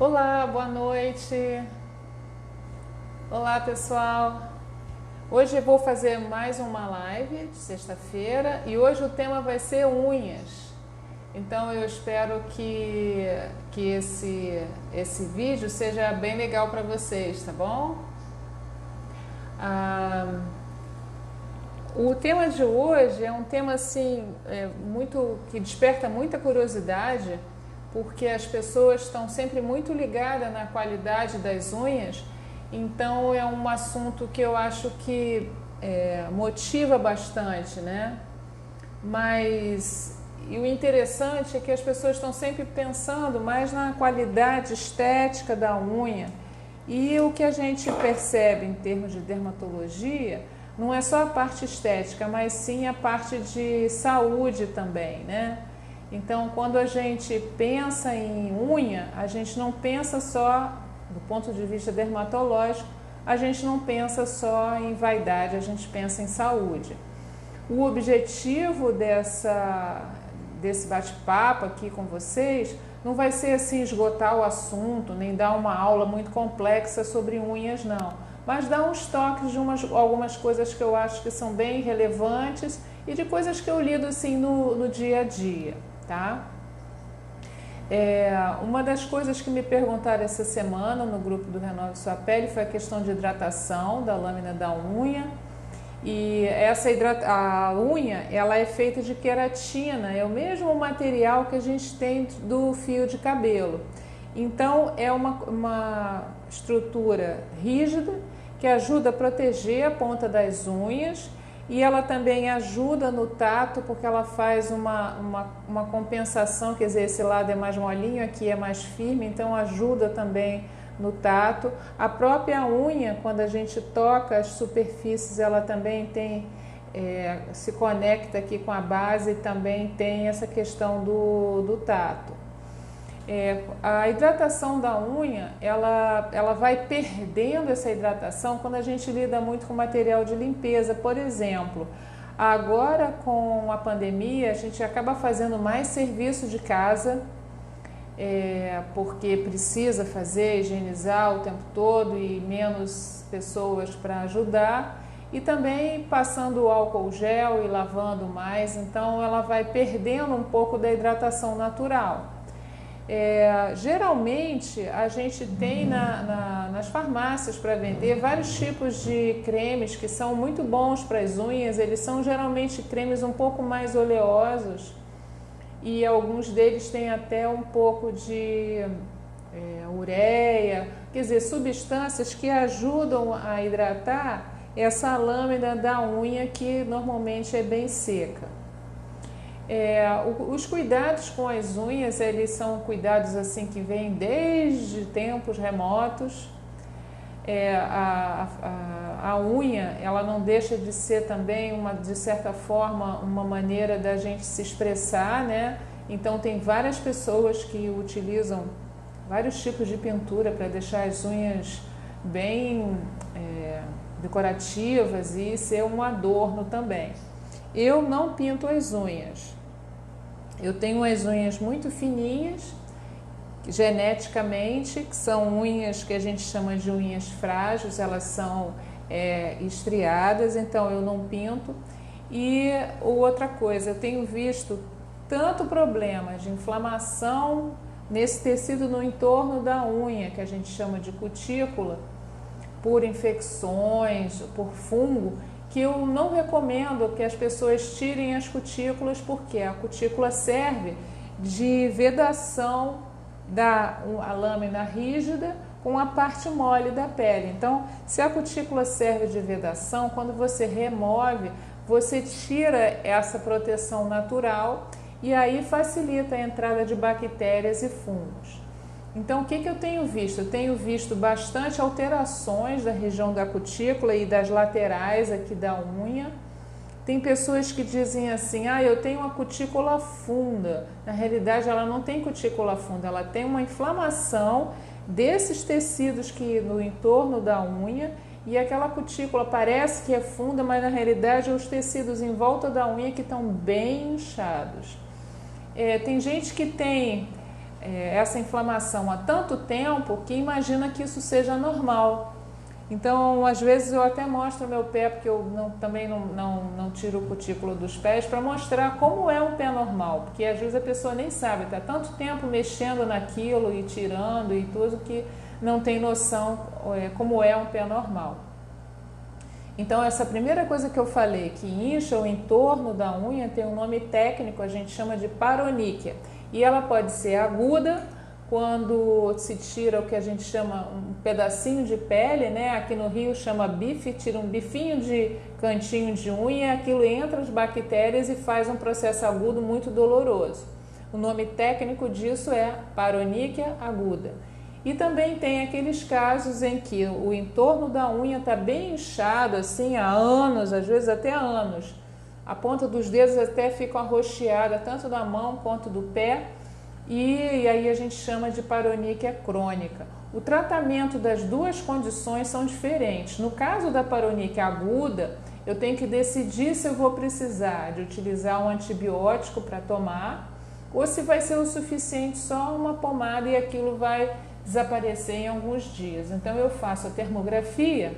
Olá, boa noite. Olá, pessoal. Hoje eu vou fazer mais uma live de sexta-feira e hoje o tema vai ser unhas. Então eu espero que esse vídeo seja bem legal para vocês, tá bom? O tema de hoje é um tema assim muito que desperta muita curiosidade, porque as pessoas estão sempre muito ligadas na qualidade das unhas. Então é um assunto que eu acho que motiva bastante, né? Mas e o interessante é que as pessoas estão sempre pensando mais na qualidade estética da unha. E o que a gente percebe em termos de dermatologia não é só a parte estética, mas sim a parte de saúde também, né? Então, quando a gente pensa em unha, a gente não pensa só, do ponto de vista dermatológico, a gente não pensa só em vaidade, a gente pensa em saúde. O objetivo desse bate-papo aqui com vocês não vai ser assim esgotar o assunto, nem dar uma aula muito complexa sobre unhas, não. Mas dar uns toques de algumas coisas que eu acho que são bem relevantes e de coisas que eu lido assim no dia a dia, tá? Uma das coisas que me perguntaram essa semana no grupo do Renove Sua Pele foi a questão de hidratação da lâmina da unha. E a unha, ela é feita de queratina, é o mesmo material que a gente tem do fio de cabelo. Então é uma estrutura rígida que ajuda a proteger a ponta das unhas e ela também ajuda no tato porque ela faz uma compensação, quer dizer, esse lado é mais molinho, aqui é mais firme, então ajuda também no tato. A própria unha, quando a gente toca as superfícies, ela também tem, se conecta aqui com a base e também tem essa questão do tato. A hidratação da unha, ela vai perdendo essa hidratação quando a gente lida muito com material de limpeza. Por exemplo, agora com a pandemia, a gente acaba fazendo mais serviço de casa, porque precisa fazer, higienizar o tempo todo e menos pessoas para ajudar. E também passando álcool gel e lavando mais, então ela vai perdendo um pouco da hidratação natural. Geralmente a gente tem nas farmácias para vender vários tipos de cremes que são muito bons para as unhas. Eles são geralmente cremes um pouco mais oleosos e alguns deles têm até um pouco de ureia, quer dizer, substâncias que ajudam a hidratar essa lâmina da unha que normalmente é bem seca. Os cuidados com as unhas, eles são cuidados assim que vêm desde tempos remotos. A unha, ela não deixa de ser também, de certa forma, uma maneira da gente se expressar, né? Então tem várias pessoas que utilizam vários tipos de pintura para deixar as unhas bem decorativas e ser um adorno também. Eu não pinto as unhas. Eu tenho as unhas muito fininhas, geneticamente, que são unhas que a gente chama de unhas frágeis, elas são estriadas, então eu não pinto. E outra coisa, eu tenho visto tanto problema de inflamação nesse tecido no entorno da unha, que a gente chama de cutícula, por infecções, por fungo, que eu não recomendo que as pessoas tirem as cutículas, porque a cutícula serve de vedação a lâmina rígida com a parte mole da pele. Então, se a cutícula serve de vedação, quando você remove, você tira essa proteção natural e aí facilita a entrada de bactérias e fungos. Então, o que eu tenho visto? Eu tenho visto bastante alterações da região da cutícula e das laterais aqui da unha. Tem pessoas que dizem assim, eu tenho uma cutícula funda. Na realidade, ela não tem cutícula funda, ela tem uma inflamação desses tecidos que no entorno da unha e aquela cutícula parece que é funda, mas na realidade os tecidos em volta da unha que estão bem inchados. Tem gente que tem essa inflamação há tanto tempo que imagina que isso seja normal. Então, às vezes eu até mostro meu pé, porque eu também não tiro o cutícula dos pés, para mostrar como é um pé normal, porque às vezes a pessoa nem sabe, está tanto tempo mexendo naquilo e tirando e tudo que não tem noção como é um pé normal. Então, essa primeira coisa que eu falei, que incha o entorno da unha, tem um nome técnico, a gente chama de paroníquia. E ela pode ser aguda, quando se tira o que a gente chama um pedacinho de pele, né? Aqui no Rio chama bife, tira um bifinho de cantinho de unha, aquilo entra as bactérias e faz um processo agudo muito doloroso. O nome técnico disso é paroníquia aguda. E também tem aqueles casos em que o entorno da unha está bem inchado, assim, há anos, às vezes até há anos. A ponta dos dedos até fica arroxeada, tanto da mão quanto do pé, e aí a gente chama de paroníquia crônica. O tratamento das duas condições são diferentes. No caso da paroníquia aguda, eu tenho que decidir se eu vou precisar de utilizar um antibiótico para tomar, ou se vai ser o suficiente só uma pomada e aquilo vai desaparecer em alguns dias. Então eu faço a termografia,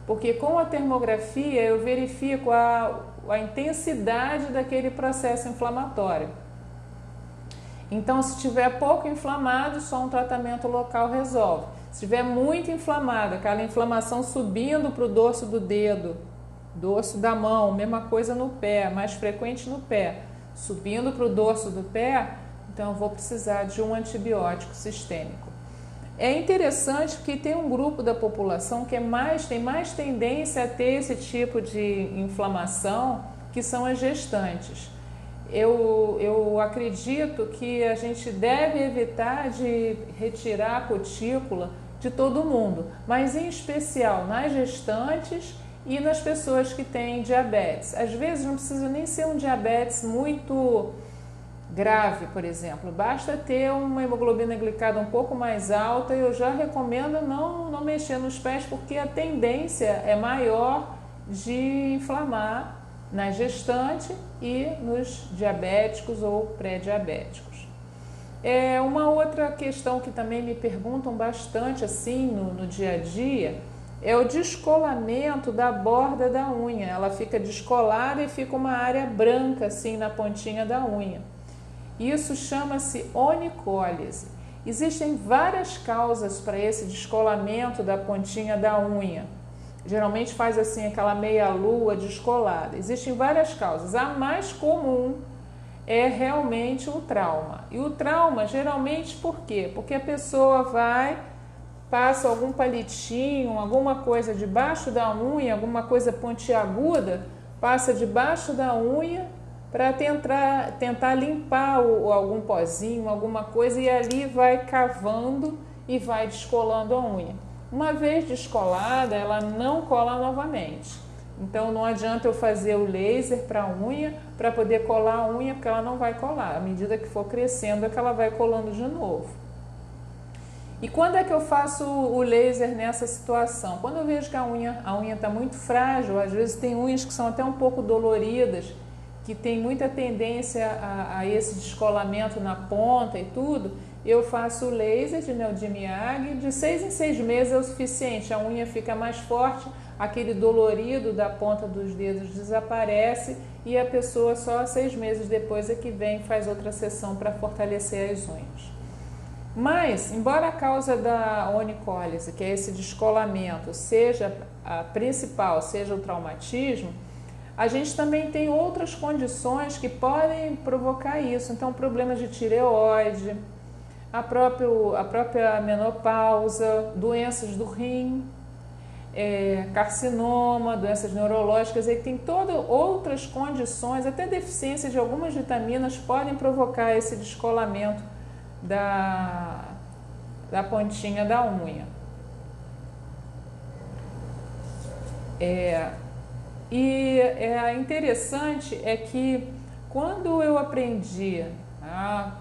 porque com a termografia eu verifico a intensidade daquele processo inflamatório. Então, se estiver pouco inflamado, só um tratamento local resolve. Se estiver muito inflamado, aquela inflamação subindo para o dorso do dedo, dorso da mão, mesma coisa no pé, mais frequente no pé, subindo para o dorso do pé, então eu vou precisar de um antibiótico sistêmico. É interessante que tem um grupo da população que tem mais tendência a ter esse tipo de inflamação, que são as gestantes. Eu acredito que a gente deve evitar de retirar a cutícula de todo mundo, mas em especial nas gestantes e nas pessoas que têm diabetes. Às vezes não precisa nem ser um diabetes muito grave, por exemplo, basta ter uma hemoglobina glicada um pouco mais alta e eu já recomendo não mexer nos pés, porque a tendência é maior de inflamar na gestante e nos diabéticos ou pré-diabéticos. Uma outra questão que também me perguntam bastante assim no dia a dia é o descolamento da borda da unha. Ela fica descolada e fica uma área branca assim na pontinha da unha. Isso chama-se onicólise. Existem várias causas para esse descolamento da pontinha da unha. Geralmente faz assim aquela meia-lua descolada. Existem várias causas. A mais comum é realmente o trauma. E o trauma geralmente por quê? Porque a pessoa passa algum palitinho, alguma coisa debaixo da unha, alguma coisa pontiaguda, passa debaixo da unha para tentar limpar algum pozinho, alguma coisa, e ali vai cavando e vai descolando a unha. Uma vez descolada, ela não cola novamente. Então não adianta eu fazer o laser para a unha para poder colar a unha, porque ela não vai colar. À medida que for crescendo é que ela vai colando de novo. E quando é que eu faço o laser nessa situação? Quando eu vejo que a unha está muito frágil, às vezes tem unhas que são até um pouco doloridas, que tem muita tendência a esse descolamento na ponta e tudo, eu faço o laser de Neodimiag, de 6 em 6 meses é o suficiente, a unha fica mais forte, aquele dolorido da ponta dos dedos desaparece e a pessoa só 6 meses depois é que vem e faz outra sessão para fortalecer as unhas. Mas, embora a causa da onicólise, que é esse descolamento, seja a principal, seja o traumatismo, a gente também tem outras condições que podem provocar isso. Então, problemas de tireoide, a própria menopausa, doenças do rim, carcinoma, doenças neurológicas, e tem todas outras condições, até deficiência de algumas vitaminas podem provocar esse descolamento da pontinha da unha. E interessante é que quando eu aprendi, há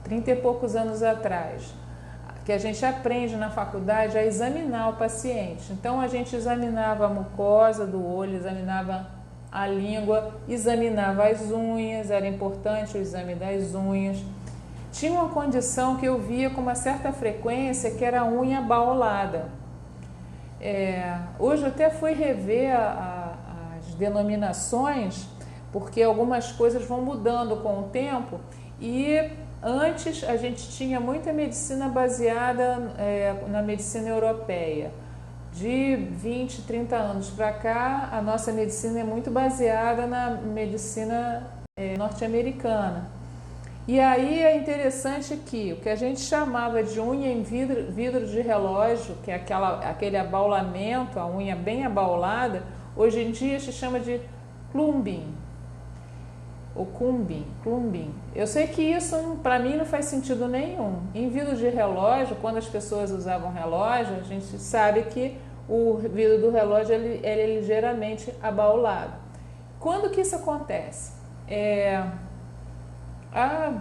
30 e poucos anos atrás, que a gente aprende na faculdade a examinar o paciente. Então a gente examinava a mucosa do olho, examinava a língua, examinava as unhas, era importante o exame das unhas. tinha uma condição que eu via com uma certa frequência, que era a unha abaulada. Hoje eu até fui rever as denominações, porque algumas coisas vão mudando com o tempo, e antes a gente tinha muita medicina baseada na medicina europeia. De 20, 30 anos para cá, a nossa medicina é muito baseada na medicina norte-americana. E aí é interessante que o que a gente chamava de unha em vidro de relógio, que é aquele abaulamento, a unha bem abaulada, hoje em dia se chama de clumping, ou clumping. Eu sei que isso para mim não faz sentido nenhum. Em vidro de relógio, quando as pessoas usavam relógio, a gente sabe que o vidro do relógio ele é ligeiramente abaulado. Quando que isso acontece? Há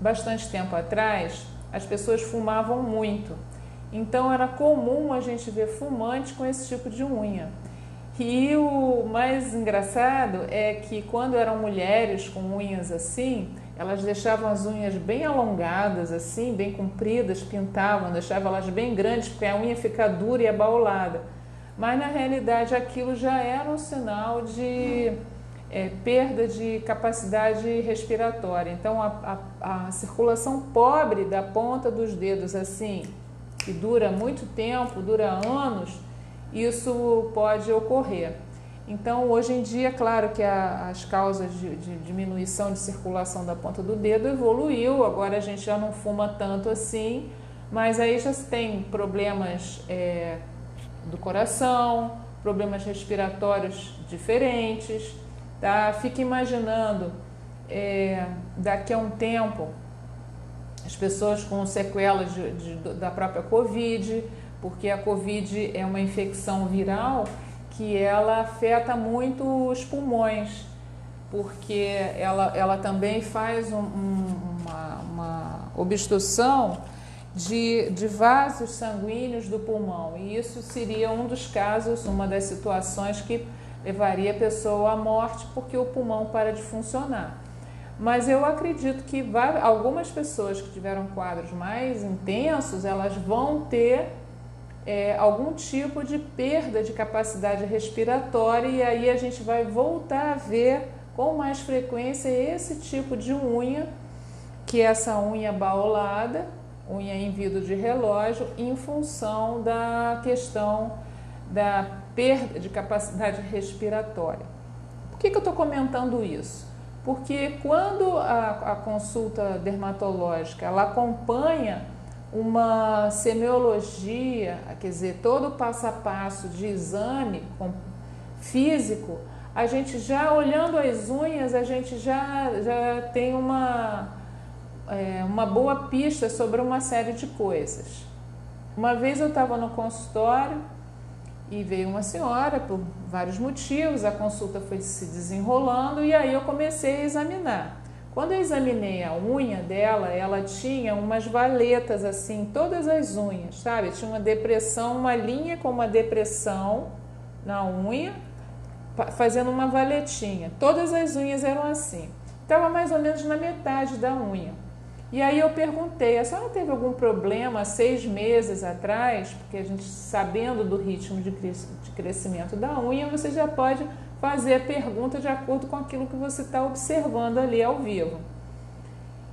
bastante tempo atrás, as pessoas fumavam muito. Então era comum a gente ver fumante com esse tipo de unha. E o mais engraçado é que quando eram mulheres com unhas assim, elas deixavam as unhas bem alongadas, assim, bem compridas, pintavam, deixavam elas bem grandes, porque a unha fica dura e abaulada. Mas na realidade aquilo já era um sinal de perda de capacidade respiratória. Então a circulação pobre da ponta dos dedos, assim, que dura muito tempo, dura anos, isso pode ocorrer. Então, hoje em dia, claro que as causas de diminuição de circulação da ponta do dedo evoluiu, agora a gente já não fuma tanto assim, mas aí já tem problemas do coração, problemas respiratórios diferentes, tá? Fica imaginando, daqui a um tempo, as pessoas com sequelas da própria Covid, porque a Covid é uma infecção viral que ela afeta muito os pulmões, porque ela também faz uma obstrução de vasos sanguíneos do pulmão, e isso seria um dos casos, uma das situações que levaria a pessoa à morte, porque o pulmão para de funcionar. Mas eu acredito que algumas pessoas que tiveram quadros mais intensos, elas vão ter algum tipo de perda de capacidade respiratória, e aí a gente vai voltar a ver com mais frequência esse tipo de unha, que é essa unha abaulada, unha em vidro de relógio, em função da questão da perda de capacidade respiratória. Por que eu estou comentando isso? Porque quando a consulta dermatológica ela acompanha uma semiologia, quer dizer, todo o passo a passo de exame físico, a gente já olhando as unhas, a gente já tem uma boa pista sobre uma série de coisas. Uma vez eu estava no consultório e veio uma senhora por vários motivos, a consulta foi se desenrolando e aí eu comecei a examinar. Quando eu examinei a unha dela, ela tinha umas valetas assim, todas as unhas, sabe? Tinha uma depressão, uma linha com uma depressão na unha, fazendo uma valetinha. Todas as unhas eram assim. Estava mais ou menos na metade da unha. E aí eu perguntei, a senhora teve algum problema 6 meses atrás? Porque a gente, sabendo do ritmo de crescimento da unha, você já pode fazer a pergunta de acordo com aquilo que você está observando ali ao vivo.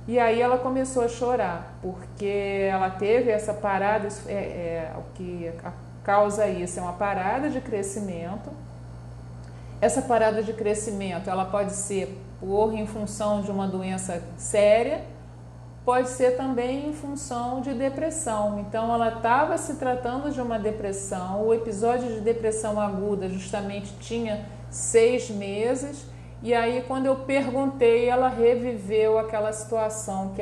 E aí ela começou a chorar, porque ela teve essa parada, o que causa isso é uma parada de crescimento. Essa parada de crescimento, ela pode ser em função de uma doença séria, pode ser também em função de depressão. Então ela estava se tratando de uma depressão, o episódio de depressão aguda justamente tinha 6 meses, e aí quando eu perguntei, ela reviveu aquela situação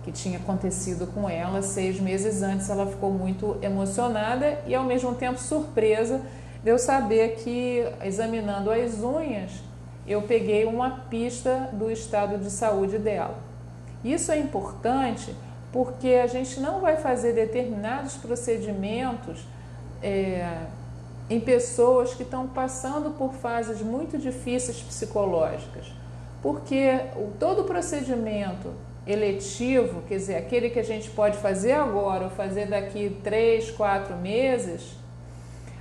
que tinha acontecido com ela 6 meses antes. Ela ficou muito emocionada e ao mesmo tempo surpresa de eu saber que, examinando as unhas, eu peguei uma pista do estado de saúde dela. Isso é importante porque a gente não vai fazer determinados procedimentos em pessoas que estão passando por fases muito difíceis psicológicas. porque todo o procedimento eletivo, quer dizer, aquele que a gente pode fazer agora ou fazer daqui 3, 4 meses,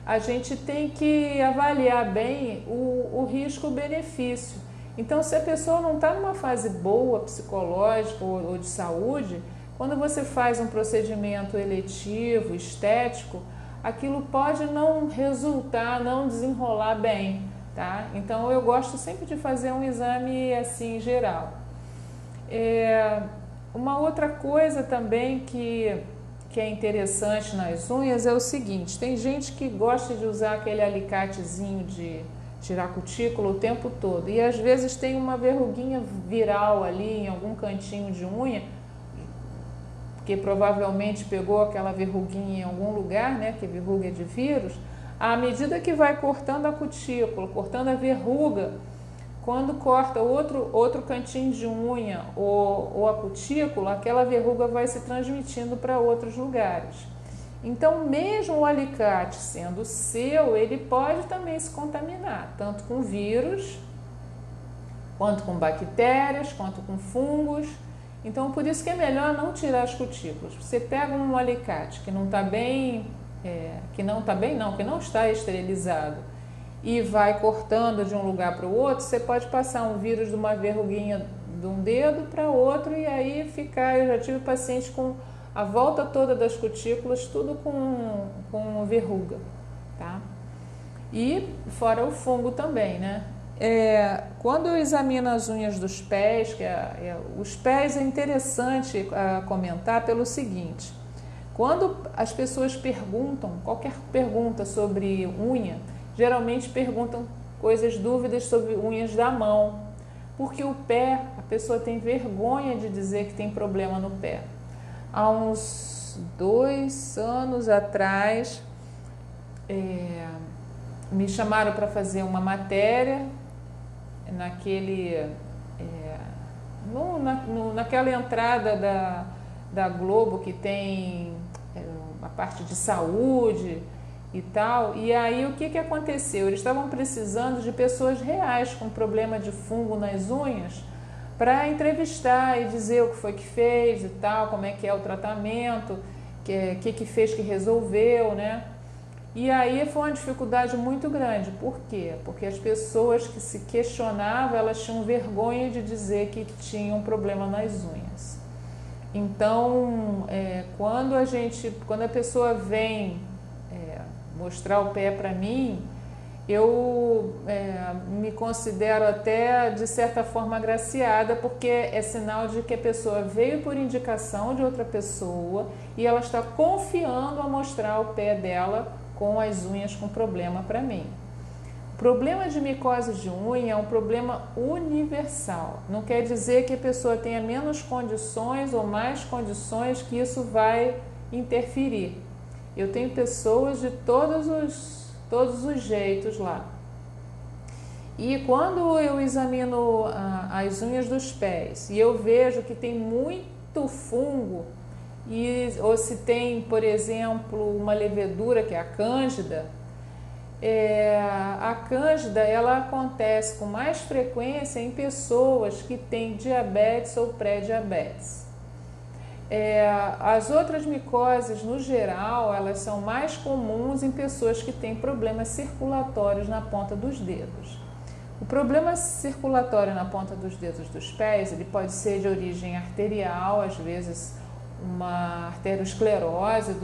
a gente tem que avaliar bem o risco-benefício. Então, se a pessoa não está numa fase boa, psicológica ou de saúde, quando você faz um procedimento eletivo, estético, aquilo pode não resultar, não desenrolar bem, tá? Então, eu gosto sempre de fazer um exame assim, geral. Uma outra coisa também que é interessante nas unhas é o seguinte: tem gente que gosta de usar aquele alicatezinho de tirar cutícula o tempo todo e às vezes tem uma verruguinha viral ali em algum cantinho de unha, que provavelmente pegou aquela verruguinha em algum lugar, né, que verruga é de vírus. À medida que vai cortando a cutícula, cortando a verruga, quando corta outro cantinho de unha ou a cutícula, aquela verruga vai se transmitindo para outros lugares. Então, mesmo o alicate sendo seu, ele pode também se contaminar, tanto com vírus, quanto com bactérias, quanto com fungos. Então, por isso que é melhor não tirar as cutículas. Você pega um alicate que não está bem, que não está esterilizado, e vai cortando de um lugar para o outro, você pode passar um vírus de uma verruguinha de um dedo para outro e aí ficar. Eu já tive paciente com a volta toda das cutículas, tudo com verruga, tá? E fora o fungo também, né? Quando eu examino as unhas dos pés, os pés é interessante comentar pelo seguinte: quando as pessoas perguntam, qualquer pergunta sobre unha, geralmente perguntam dúvidas sobre unhas da mão, porque o pé, a pessoa tem vergonha de dizer que tem problema no pé. Há uns 2 anos atrás, me chamaram para fazer uma matéria naquela entrada da Globo que tem a parte de saúde e tal. E aí o que aconteceu? Eles estavam precisando de pessoas reais com problema de fungo nas unhas para entrevistar e dizer o que foi que fez e tal, como é que é o tratamento, que fez que resolveu, né? E aí foi uma dificuldade muito grande. Por quê? Porque as pessoas que se questionavam, elas tinham vergonha de dizer que tinham problema nas unhas. Então, quando a pessoa vem mostrar o pé para mim, eu me considero até de certa forma agraciada, porque é sinal de que a pessoa veio por indicação de outra pessoa e ela está confiando a mostrar o pé dela com as unhas com problema para mim. O problema de micose de unha é um problema universal. Não quer dizer que a pessoa tenha menos condições ou mais condições que isso vai interferir. Eu tenho pessoas de todos os jeitos lá. E quando eu examino as unhas dos pés e eu vejo que tem muito fungo, ou se tem, por exemplo, uma levedura que é a cândida, a cândida ela acontece com mais frequência em pessoas que têm diabetes ou pré-diabetes. As outras micoses, no geral, elas são mais comuns em pessoas que têm problemas circulatórios na ponta dos dedos. O problema circulatório na ponta dos dedos dos pés, ele pode ser de origem arterial, às vezes uma arteriosclerose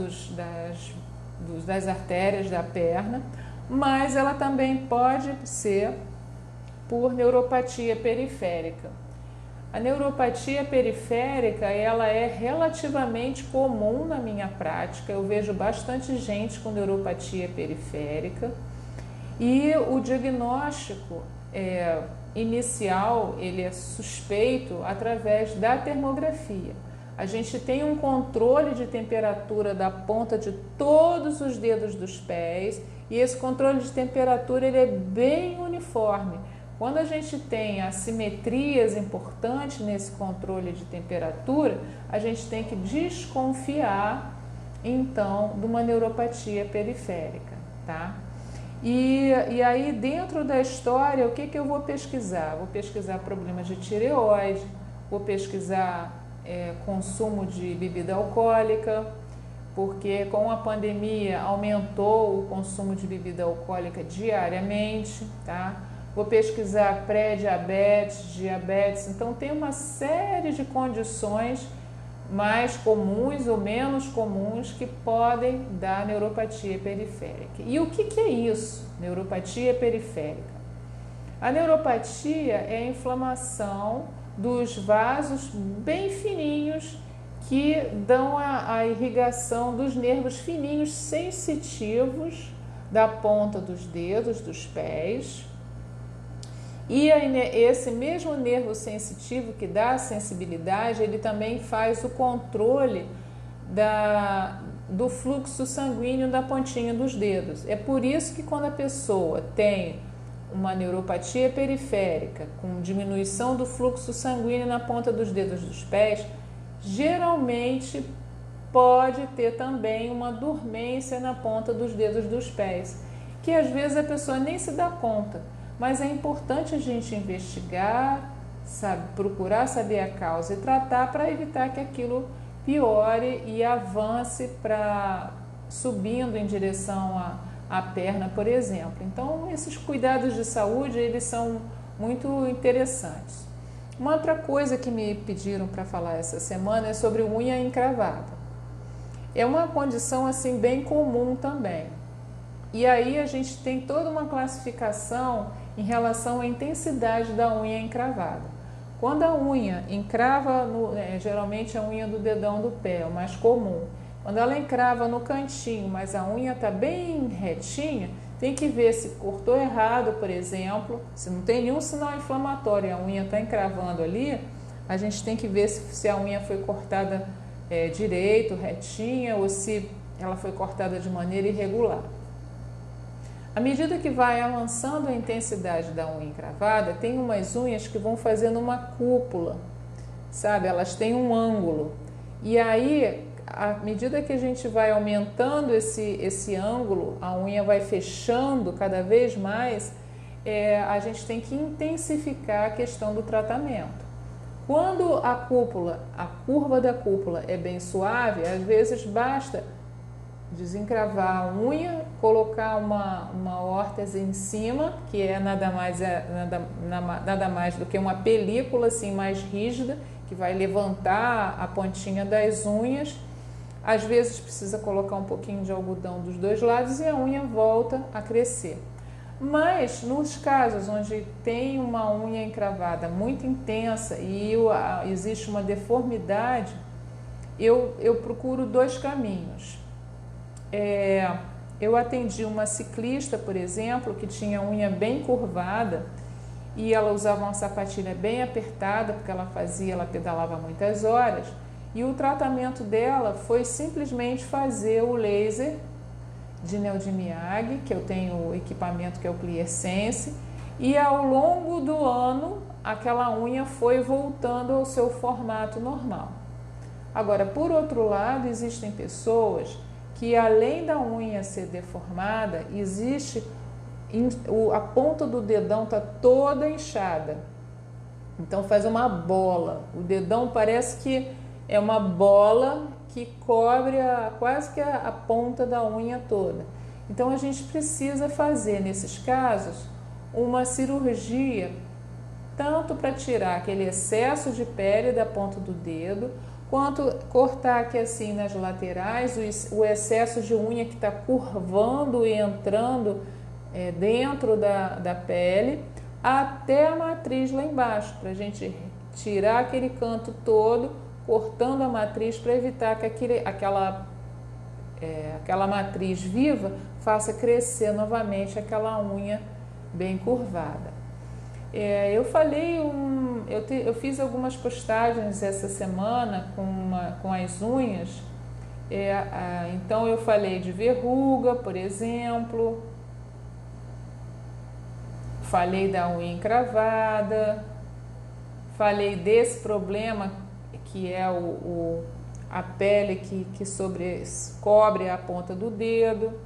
das artérias da perna, mas ela também pode ser por neuropatia periférica. A neuropatia periférica, ela é relativamente comum na minha prática. Eu vejo bastante gente com neuropatia periférica e o diagnóstico inicial, ele é suspeito através da termografia. A gente tem um controle de temperatura da ponta de todos os dedos dos pés e esse controle de temperatura ele é bem uniforme. Quando a gente tem assimetrias importantes nesse controle de temperatura, a gente tem que desconfiar, então, de uma neuropatia periférica, tá? E aí, dentro da história, o que eu vou pesquisar? Vou pesquisar problemas de tireoide, vou pesquisar consumo de bebida alcoólica, porque com a pandemia aumentou o consumo de bebida alcoólica diariamente, tá? Vou pesquisar pré-diabetes, diabetes, então tem uma série de condições mais comuns ou menos comuns que podem dar neuropatia periférica. E o que é isso, neuropatia periférica? A neuropatia é a inflamação dos vasos bem fininhos que dão a irrigação dos nervos fininhos sensitivos da ponta dos dedos, dos pés. E esse mesmo nervo sensitivo que dá a sensibilidade, ele também faz o controle do fluxo sanguíneo da pontinha dos dedos. É por isso que quando a pessoa tem uma neuropatia periférica, com diminuição do fluxo sanguíneo na ponta dos dedos dos pés, geralmente pode ter também uma dormência na ponta dos dedos dos pés, que às vezes a pessoa nem se dá conta. Mas é importante a gente investigar, procurar saber a causa e tratar para evitar que aquilo piore e avance subindo em direção à perna, por exemplo. Então, esses cuidados de saúde, eles são muito interessantes. Uma outra coisa que me pediram para falar essa semana é sobre unha encravada. É uma condição assim bem comum também. E aí a gente tem toda uma classificação em relação à intensidade da unha encravada. Quando a unha encrava, geralmente a unha do dedão do pé, é o mais comum. Quando ela encrava no cantinho, mas a unha está bem retinha, tem que ver se cortou errado, por exemplo, se não tem nenhum sinal inflamatório e a unha está encravando ali, a gente tem que ver se a unha foi cortada direito, retinha, ou se ela foi cortada de maneira irregular. À medida que vai avançando a intensidade da unha encravada, tem umas unhas que vão fazendo uma cúpula, sabe? Elas têm um ângulo. E aí, à medida que a gente vai aumentando esse ângulo, a unha vai fechando cada vez mais, a gente tem que intensificar a questão do tratamento. Quando a curva da cúpula é bem suave, às vezes basta desencravar a unha, colocar uma órtese em cima, que é nada mais do que uma película assim mais rígida, que vai levantar a pontinha das unhas. Às vezes precisa colocar um pouquinho de algodão dos dois lados e a unha volta a crescer. Mas nos casos onde tem uma unha encravada muito intensa e existe uma deformidade, eu procuro dois caminhos. Eu atendi uma ciclista, por exemplo, que tinha a unha bem curvada e ela usava uma sapatilha bem apertada, porque ela pedalava muitas horas, e o tratamento dela foi simplesmente fazer o laser de Neodimiag, que eu tenho o equipamento que é o ClearSense, e ao longo do ano aquela unha foi voltando ao seu formato normal. Agora, por outro lado, existem pessoas que além da unha ser deformada, a ponta do dedão está toda inchada. Então faz uma bola. O dedão parece que é uma bola que cobre quase que a ponta da unha toda. Então a gente precisa fazer, nesses casos, uma cirurgia tanto para tirar aquele excesso de pele da ponta do dedo, quanto cortar aqui assim nas laterais o excesso de unha que está curvando e entrando dentro da pele, até a matriz lá embaixo, para a gente tirar aquele canto todo, cortando a matriz para evitar que aquela matriz viva faça crescer novamente aquela unha bem curvada. Eu fiz algumas postagens essa semana com as unhas, então eu falei de verruga, por exemplo, falei da unha encravada, falei desse problema que é a pele que cobre a ponta do dedo,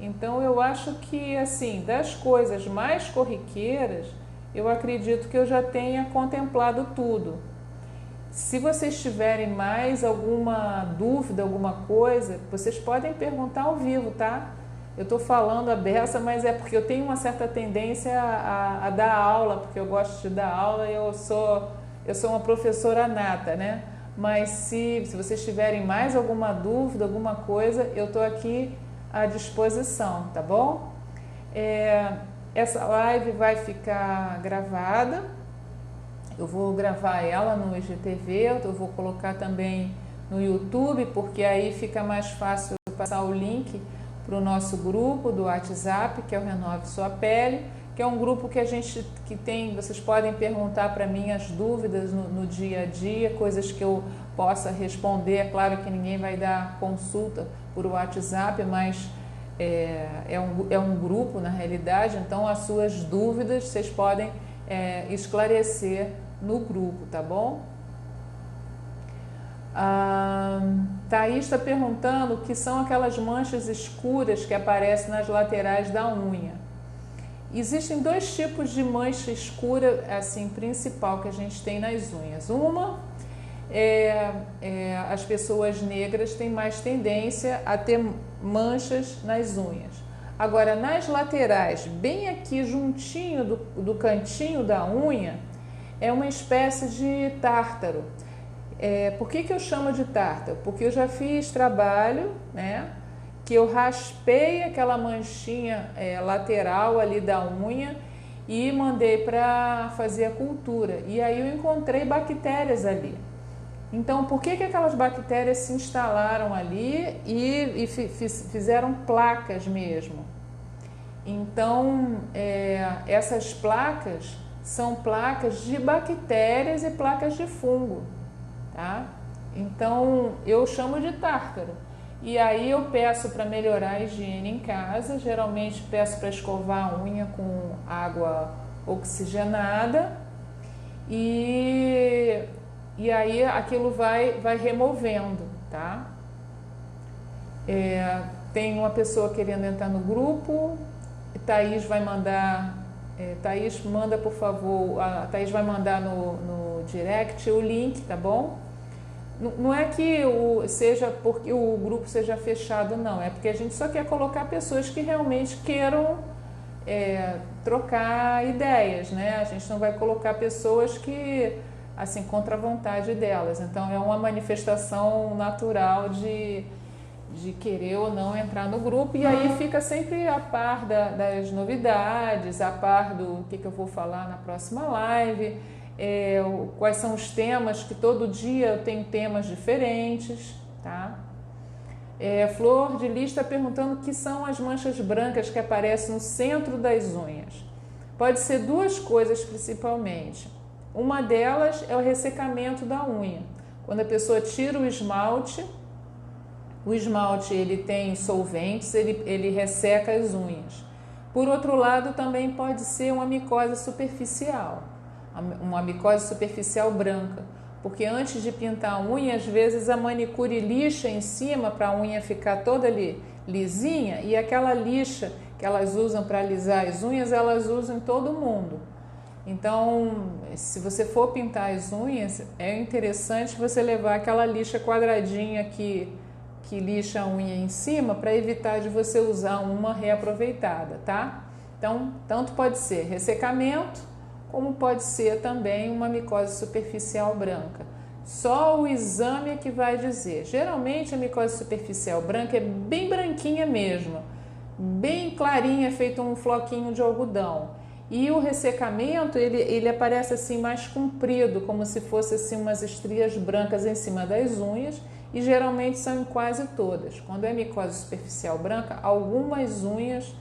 Então eu acho que, assim, das coisas mais corriqueiras, eu acredito que eu já tenha contemplado tudo. Se vocês tiverem mais alguma dúvida, alguma coisa, vocês podem perguntar ao vivo, tá? Eu estou falando a beça, mas é porque eu tenho uma certa tendência a dar aula, porque eu gosto de dar aula e eu sou uma professora nata, né? Mas se vocês tiverem mais alguma dúvida, alguma coisa, eu estou aqui à disposição, tá bom? Essa live vai ficar gravada, eu vou gravar ela no IGTV, eu vou colocar também no YouTube, porque aí fica mais fácil passar o link para o nosso grupo do WhatsApp, que é o Renove Sua Pele, que é um grupo que tem, vocês podem perguntar para mim as dúvidas no dia a dia, coisas que eu possa responder. É claro que ninguém vai dar consulta por WhatsApp, mas é um grupo na realidade, então as suas dúvidas vocês podem esclarecer no grupo, tá bom? Thaís está perguntando o que são aquelas manchas escuras que aparecem nas laterais da unha. Existem dois tipos de mancha escura, assim, principal que a gente tem nas unhas. Uma as pessoas negras têm mais tendência a ter manchas nas unhas. Agora, nas laterais, bem aqui juntinho do cantinho da unha, é uma espécie de tártaro. Por que eu chamo de tártaro? Porque eu já fiz trabalho, né, que eu raspei aquela manchinha lateral ali da unha e mandei para fazer a cultura. E aí eu encontrei bactérias ali. Então, por que aquelas bactérias se instalaram ali e fizeram placas mesmo? Então, essas placas são placas de bactérias e placas de fungo, tá? Então, eu chamo de tártaro. E aí eu peço para melhorar a higiene em casa, geralmente peço para escovar a unha com água oxigenada e aí aquilo vai removendo, tá? Tem uma pessoa querendo entrar no grupo, Thaís vai mandar, Thaís manda por favor, a Thaís vai mandar no direct o link, tá bom? Não é que seja porque o grupo seja fechado, não, é porque a gente só quer colocar pessoas que realmente queiram trocar ideias, né? A gente não vai colocar pessoas que, assim, contra a vontade delas. Então, é uma manifestação natural de querer ou não entrar no grupo, e aí fica sempre a par das novidades, a par do que eu vou falar na próxima live, quais são os temas, que todo dia eu tenho temas diferentes, tá? Flor de Lis está perguntando o que são as manchas brancas que aparecem no centro das unhas. Pode ser duas coisas principalmente. Uma delas é o ressecamento da unha. Quando a pessoa tira o esmalte ele tem solventes, ele resseca as unhas. Por outro lado, também pode ser uma micose superficial branca, porque antes de pintar a unha, às vezes a manicure lixa em cima para a unha ficar toda ali lisinha, e aquela lixa que elas usam para alisar as unhas, elas usam em todo mundo. Então, se você for pintar as unhas, é interessante você levar aquela lixa quadradinha que lixa a unha em cima, para evitar de você usar uma reaproveitada, tá? Então, tanto pode ser ressecamento, como pode ser também uma micose superficial branca. Só o exame é que vai dizer. Geralmente a micose superficial branca é bem branquinha mesmo, bem clarinha, feito um floquinho de algodão. E o ressecamento, ele aparece assim mais comprido, como se fosse assim umas estrias brancas em cima das unhas, e geralmente são em quase todas. Quando é micose superficial branca, algumas unhas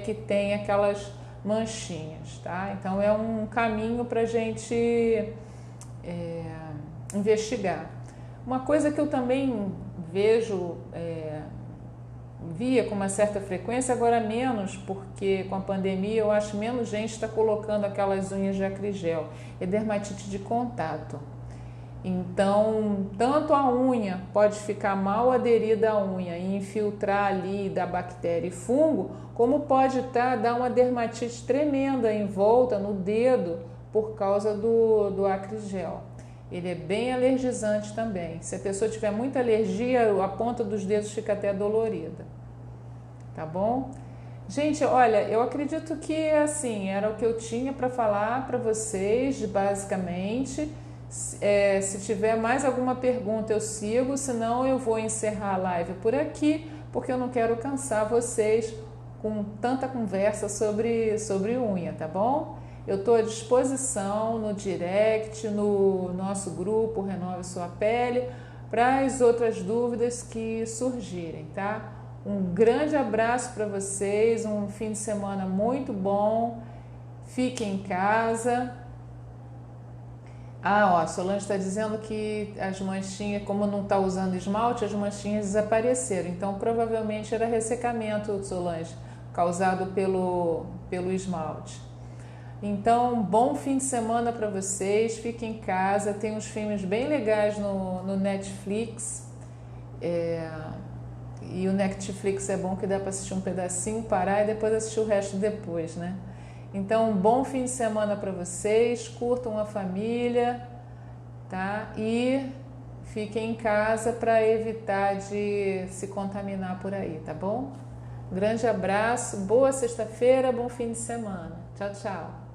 que tem aquelas manchinhas, tá? Então é um caminho para a gente investigar. Uma coisa que eu também via com uma certa frequência, agora menos, porque com a pandemia eu acho menos gente está colocando aquelas unhas de acrigel, é dermatite de contato. Então, tanto a unha pode ficar mal aderida à unha e infiltrar ali da bactéria e fungo, como pode dar uma dermatite tremenda em volta no dedo por causa do acrigel. Ele é bem alergizante também. Se a pessoa tiver muita alergia, a ponta dos dedos fica até dolorida. Tá bom? Gente, olha, eu acredito que assim, era o que eu tinha para falar para vocês, basicamente. Se tiver mais alguma pergunta, eu sigo, senão eu vou encerrar a live por aqui, porque eu não quero cansar vocês com tanta conversa sobre unha, tá bom? Eu estou à disposição no direct, no nosso grupo Renove Sua Pele, para as outras dúvidas que surgirem, tá? Um grande abraço para vocês, um fim de semana muito bom, fiquem em casa. A Solange está dizendo que as manchinhas, como não está usando esmalte, as manchinhas desapareceram. Então, provavelmente era ressecamento, Solange, causado pelo esmalte. Então, bom fim de semana para vocês, fiquem em casa, tem uns filmes bem legais no Netflix. E o Netflix é bom que dá para assistir um pedacinho, parar e depois assistir o resto depois, né? Então, bom fim de semana para vocês, curtam a família, tá? E fiquem em casa para evitar de se contaminar por aí, tá bom? Grande abraço, boa sexta-feira, bom fim de semana. Tchau, tchau.